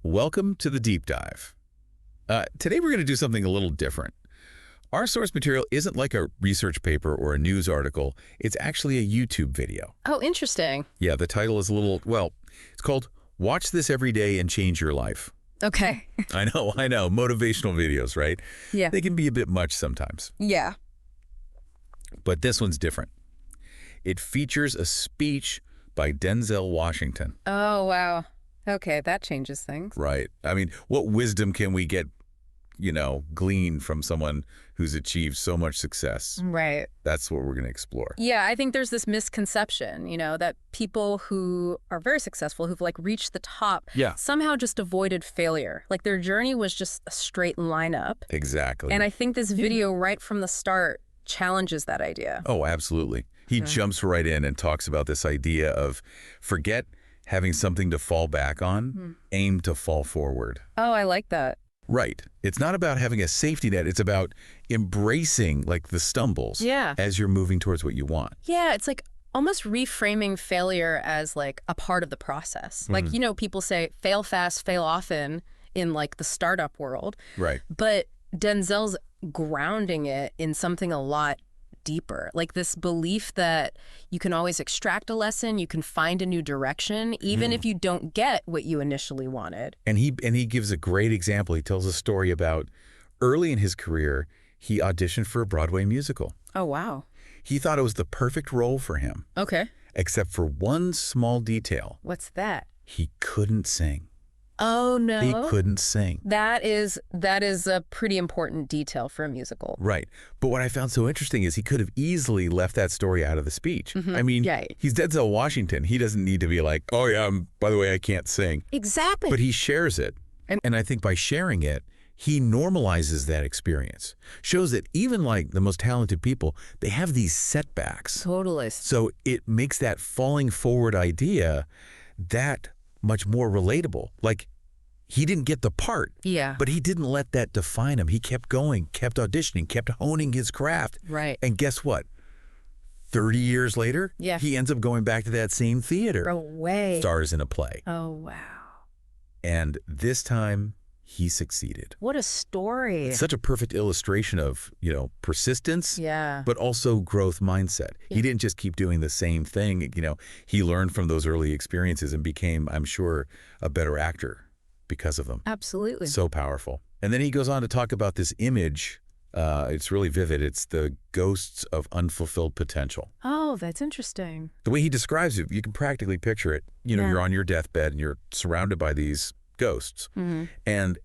Welcome to the deep dive. Today we're going to do something a little different. Our source material isn't like a research paper or a news article. It's actually a YouTube video. Oh, interesting. Yeah, the title is a little, well, it's called Watch This Every Day and Change Your Life. Okay. I know. Motivational videos, right? Yeah. They can be a bit much sometimes. Yeah. But this one's different. It features a speech by Denzel Washington. Oh, wow. Okay, that changes things. Right. I mean, what wisdom can we get, glean from someone who's achieved so much success? Right. That's what we're going to explore. Yeah, I think there's this misconception, that people who are very successful, who've reached the top, somehow just avoided failure. Like their journey was just a straight line up. Exactly. And I think this video right from the start challenges that idea. Oh, absolutely. He jumps right in and talks about this idea of forget having something to fall back on, aim to fall forward. Oh, I like that. Right. It's not about having a safety net. It's about embracing the stumbles as you're moving towards what you want. Yeah, it's almost reframing failure as a part of the process. People say fail fast, fail often in the startup world. Right. But Denzel's grounding it in something a lot deeper, this belief that you can always extract a lesson, you can find a new direction, even if you don't get what you initially wanted. And he gives a great example. He tells a story about early in his career, he auditioned for a Broadway musical. Oh, wow. He thought it was the perfect role for him. Okay. Except for one small detail. What's that? He couldn't sing. Oh, no. He couldn't sing. That is a pretty important detail for a musical. Right. But what I found so interesting is he could have easily left that story out of the speech. I mean, he's Denzel Washington. He doesn't need to be like, oh, yeah, by the way, I can't sing. Exactly. But he shares it. And I think by sharing it, he normalizes that experience. Shows that even the most talented people, they have these setbacks. Totally. So it makes that falling forward idea that much more relatable. He didn't get the part, but he didn't let that define him. He kept going, kept auditioning, kept honing his craft. Right. And guess what? 30 years later, he ends up going back to that same theater. No way. Stars in a play. Oh, wow. And this time, he succeeded. What a story. It's such a perfect illustration of, persistence, but also growth mindset. He didn't just keep doing the same thing. He learned from those early experiences and became, I'm sure, a better actor because of them. Absolutely. So powerful. And then he goes on to talk about this image. It's really vivid. It's the ghosts of unfulfilled potential. Oh, that's interesting. The way he describes it, you can practically picture it. You're on your deathbed and you're surrounded by these ghosts. And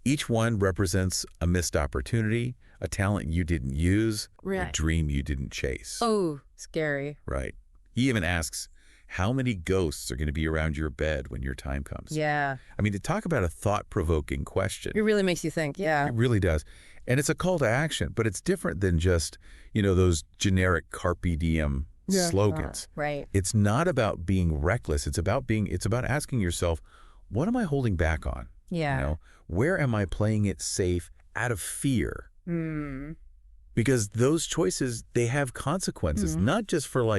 each one represents a missed opportunity, a talent you didn't use, a dream you didn't chase. Oh, scary. Right. He even asks, how many ghosts are going to be around your bed when your time comes? Yeah. I mean, to talk about a thought-provoking question. It really makes you think, It really does. And it's a call to action, but it's different than just, those generic carpe diem slogans. Right. It's not about being reckless. It's about asking yourself, what am I holding back on? Yeah. Where am I playing it safe out of fear? Because those choices, they have consequences, not just for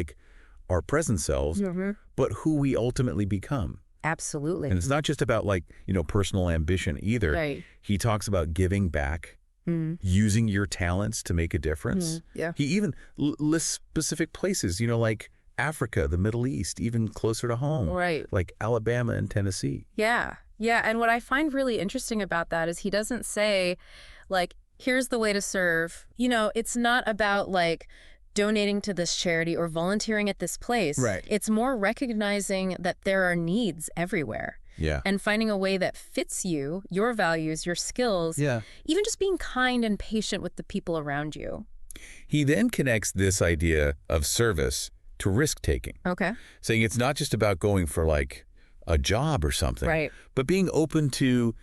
our present selves, but who we ultimately become. Absolutely. And it's not just about personal ambition either. Right. He talks about giving back, using your talents to make a difference. Yeah. He even lists specific places, like Africa, the Middle East, even closer to home. Right. Like Alabama and Tennessee. Yeah. Yeah. And what I find really interesting about that is he doesn't say here's the way to serve. It's not about donating to this charity or volunteering at this place. Right. It's more recognizing that there are needs everywhere. Yeah. And finding a way that fits you, your values, your skills. Yeah. Even just being kind and patient with the people around you. He then connects this idea of service to risk-taking. Okay. Saying it's not just about going for a job or something. Right. But being open to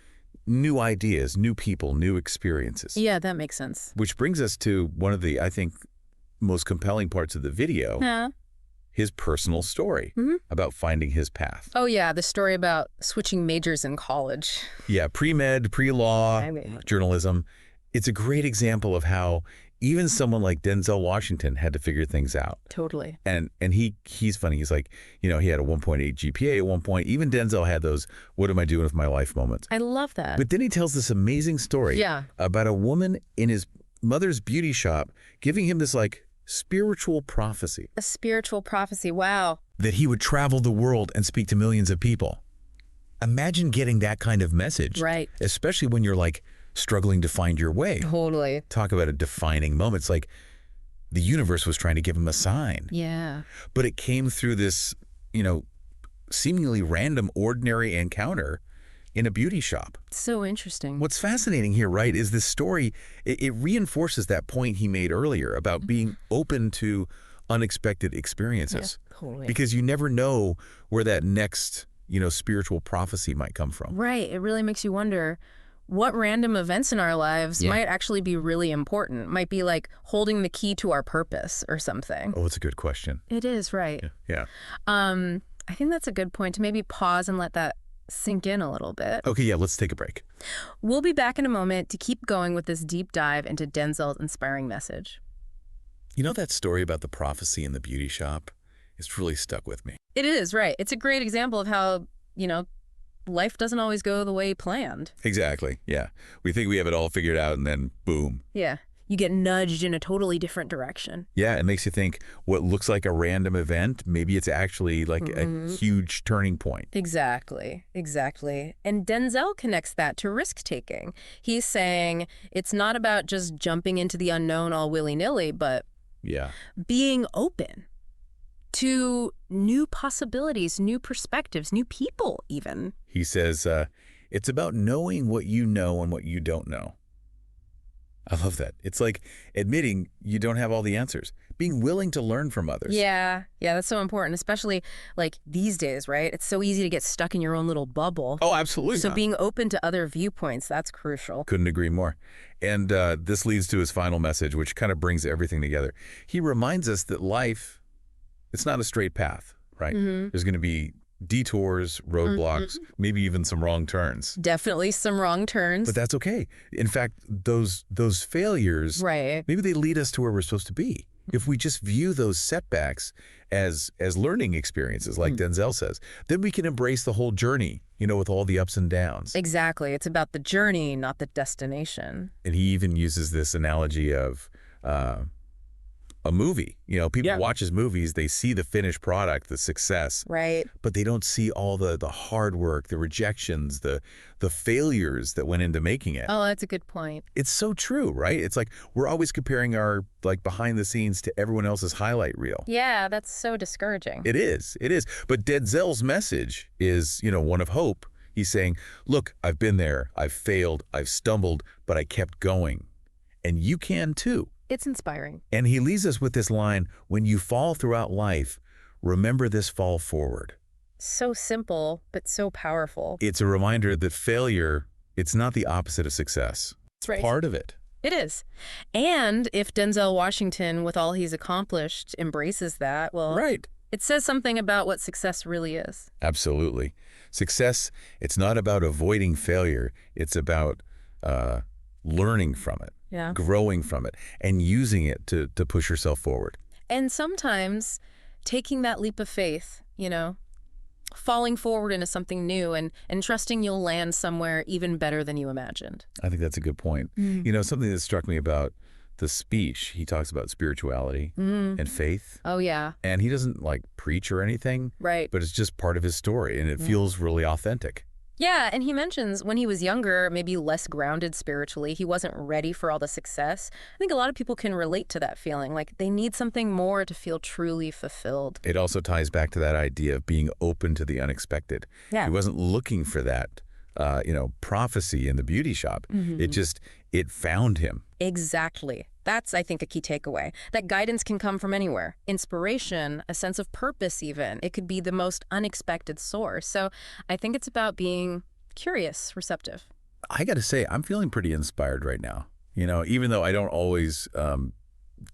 new ideas, new people, new experiences. Yeah, that makes sense. Which brings us to one of the, I think, most compelling parts of the video. Yeah. His personal story about finding his path. Oh, yeah. The story about switching majors in college. Yeah. Pre-med, pre-law, journalism. It's a great example of how Even someone like Denzel Washington had to figure things out. Totally. And he's funny. He's like, he had a 1.8 GPA at one point. Even Denzel had those "what am I doing with my life" moments. I love that. But then he tells this amazing story about a woman in his mother's beauty shop giving him this like spiritual prophecy. A spiritual prophecy. Wow. That he would travel the world and speak to millions of people. Imagine getting that kind of message. Right. Especially when you're like struggling to find your way. Totally. Talk about a defining moment. It's like the universe was trying to give him a sign. Yeah. But it came through this, seemingly random, ordinary encounter in a beauty shop. So interesting. What's fascinating here, right, is this story, it reinforces that point he made earlier about being open to unexpected experiences. Yeah, totally. Because you never know where that next, spiritual prophecy might come from. Right. It really makes you wonder what random events in our lives might actually be really important. Might be like holding the key to our purpose or something. Oh, it's a good question. It is, right. Yeah. I think that's a good point to maybe pause and let that sink in a little bit. Okay, yeah, let's take a break. We'll be back in a moment to keep going with this deep dive into Denzel's inspiring message. You know that story about the prophecy in the beauty shop? It's really stuck with me. It is, right. It's a great example of how, life doesn't always go the way planned. Exactly, yeah. We think we have it all figured out and then boom. Yeah. You get nudged in a totally different direction. Yeah, it makes you think what looks like a random event, maybe it's actually like a huge turning point. Exactly. And Denzel connects that to risk-taking. He's saying it's not about just jumping into the unknown all willy-nilly, but being open to new possibilities, new perspectives, new people even. He says, it's about knowing what you know and what you don't know. I love that. It's like admitting you don't have all the answers, being willing to learn from others. Yeah, that's so important, especially like these days, right? It's so easy to get stuck in your own little bubble. Oh, absolutely. So being open to other viewpoints, that's crucial. Couldn't agree more. And this leads to his final message, which kind of brings everything together. He reminds us that life, it's not a straight path, right? There's going to be detours, roadblocks, maybe even some wrong turns. Definitely some wrong turns. But that's okay. In fact, those failures, maybe they lead us to where we're supposed to be. If we just view those setbacks as learning experiences, like Denzel says, then we can embrace the whole journey, with all the ups and downs. Exactly. It's about the journey, not the destination. And he even uses this analogy of a movie. People watch his movies, they see the finished product, the success, but they don't see all the hard work, the rejections, the failures that went into making it. Oh, that's a good point. It's so true, right? It's like we're always comparing our behind the scenes to everyone else's highlight reel. Yeah, that's so discouraging. It is. But Denzel's message is, one of hope. He's saying, look, I've been there, I've failed, I've stumbled, but I kept going. And you can too. It's inspiring. And he leaves us with this line, when you fall throughout life, remember this fall forward. So simple, but so powerful. It's a reminder that failure, it's not the opposite of success. That's right. It's part of it. It is. And if Denzel Washington, with all he's accomplished, embraces that, well, it says something about what success really is. Absolutely. Success, it's not about avoiding failure. It's about learning from it, growing from it, and using it to push yourself forward. And sometimes taking that leap of faith, falling forward into something new and trusting you'll land somewhere even better than you imagined. I think that's a good point. Something that struck me about the speech, he talks about spirituality and faith. Oh, yeah. And he doesn't preach or anything, but it's just part of his story, and it feels really authentic. Yeah, and he mentions when he was younger, maybe less grounded spiritually, he wasn't ready for all the success. I think a lot of people can relate to that feeling, like they need something more to feel truly fulfilled. It also ties back to that idea of being open to the unexpected. Yeah. He wasn't looking for that, prophecy in the beauty shop. It found him. Exactly. That's, I think, a key takeaway. That guidance can come from anywhere. Inspiration, a sense of purpose even. It could be the most unexpected source. So I think it's about being curious, receptive. I got to say, I'm feeling pretty inspired right now. Even though I don't always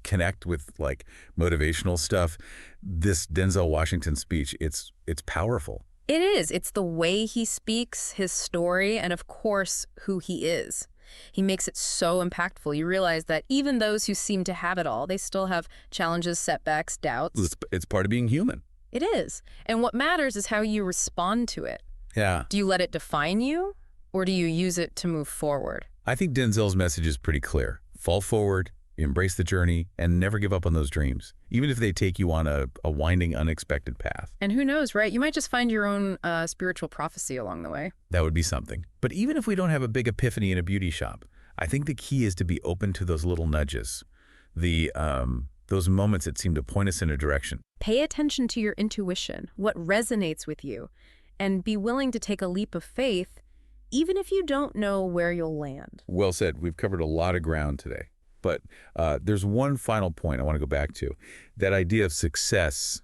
connect with motivational stuff, this Denzel Washington speech, it's powerful. It is. It's the way he speaks, his story, and of course, who he is. He makes it so impactful. You realize that even those who seem to have it all, they still have challenges, setbacks, doubts. It's part of being human. It is. And what matters is how you respond to it. Yeah. Do you let it define you, or do you use it to move forward? I think Denzel's message is pretty clear. Fall forward, embrace the journey, and never give up on those dreams, even if they take you on a winding, unexpected path. And who knows, right? You might just find your own spiritual prophecy along the way. That would be something. But even if we don't have a big epiphany in a beauty shop, I think the key is to be open to those little nudges, those moments that seem to point us in a direction. Pay attention to your intuition, what resonates with you, and be willing to take a leap of faith, even if you don't know where you'll land. Well said. We've covered a lot of ground today. But there's one final point I want to go back to, that idea of success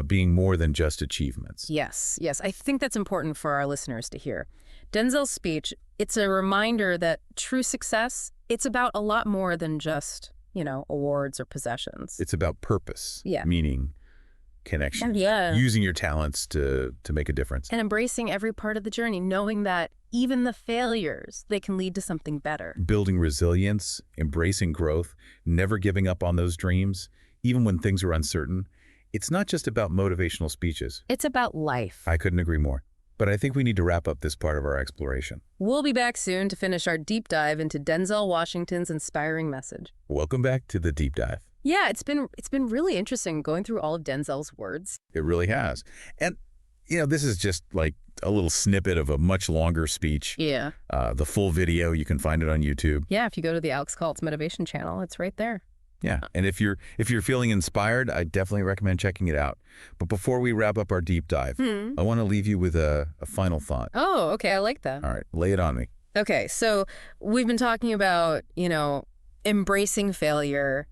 being more than just achievements. Yes. I think that's important for our listeners to hear. Denzel's speech, it's a reminder that true success, it's about a lot more than just, awards or possessions. It's about purpose, Yeah. meaning, connection, using your talents to make a difference. And embracing every part of the journey, knowing that even the failures, they can lead to something better. Building resilience, embracing growth, never giving up on those dreams, even when things are uncertain. It's not just about motivational speeches. It's about life. I couldn't agree more. But I think we need to wrap up this part of our exploration. We'll be back soon to finish our deep dive into Denzel Washington's inspiring message. Welcome back to the Deep Dive. Yeah, it's been really interesting going through all of Denzel's words. It really has. And, this is just like a little snippet of a much longer speech. Yeah. The full video, you can find it on YouTube. Yeah, if you go to the Alex Cult's Motivation channel, it's right there. Yeah, and if you're feeling inspired, I definitely recommend checking it out. But before we wrap up our deep dive, I want to leave you with a final thought. Oh, okay, I like that. All right, lay it on me. Okay, so we've been talking about, embracing failure,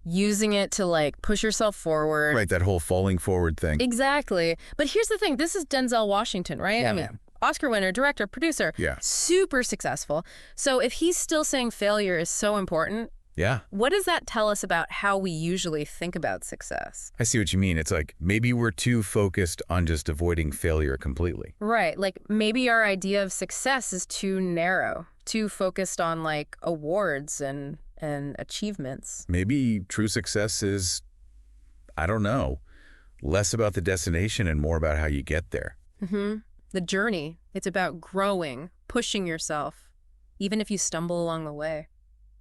using it to push yourself forward. Right, that whole falling forward thing. Exactly. But here's the thing, this is Denzel Washington, right? Yeah, I mean, man. Oscar winner, director, producer. Yeah. Super successful. So if he's still saying failure is so important, Yeah. what does that tell us about how we usually think about success? I see what you mean. It's like maybe we're too focused on just avoiding failure completely. Right. Maybe our idea of success is too narrow, too focused on awards and achievements. Maybe true success is, I don't know, less about the destination and more about how you get there. The journey. It's about growing, pushing yourself, even if you stumble along the way.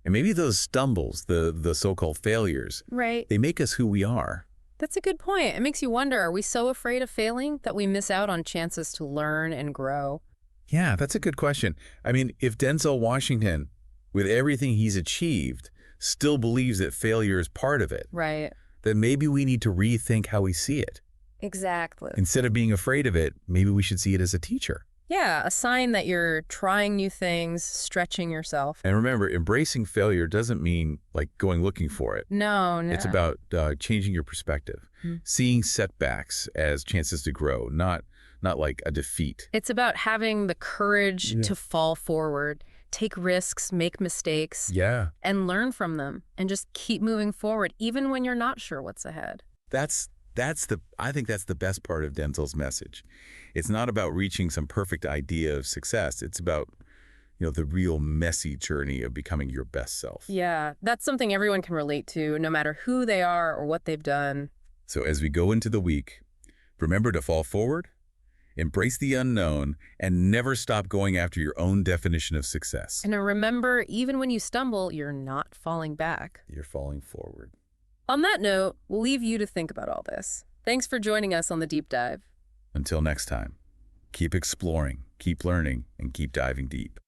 And maybe those stumbles, the so-called failures, Right. they make us who we are. That's a good point. It makes you wonder, are we so afraid of failing that we miss out on chances to learn and grow? Yeah, that's a good question. I mean, if Denzel Washington, with everything he's achieved, still believes that failure is part of it, Right. then maybe we need to rethink how we see it. Exactly. Instead of being afraid of it, maybe we should see it as a teacher. Yeah, a sign that you're trying new things, stretching yourself. And remember, embracing failure doesn't mean going looking for it. No. It's about changing your perspective, seeing setbacks as chances to grow, not like a defeat. It's about having the courage to fall forward, take risks, make mistakes, Yeah. and learn from them, and just keep moving forward, even when you're not sure what's ahead. I think that's the best part of Denzel's message. It's not about reaching some perfect idea of success. It's about, the real messy journey of becoming your best self. Yeah, that's something everyone can relate to, no matter who they are or what they've done. So as we go into the week, remember to fall forward, embrace the unknown, and never stop going after your own definition of success. And remember, even when you stumble, you're not falling back. You're falling forward. On that note, we'll leave you to think about all this. Thanks for joining us on the Deep Dive. Until next time, keep exploring, keep learning, and keep diving deep.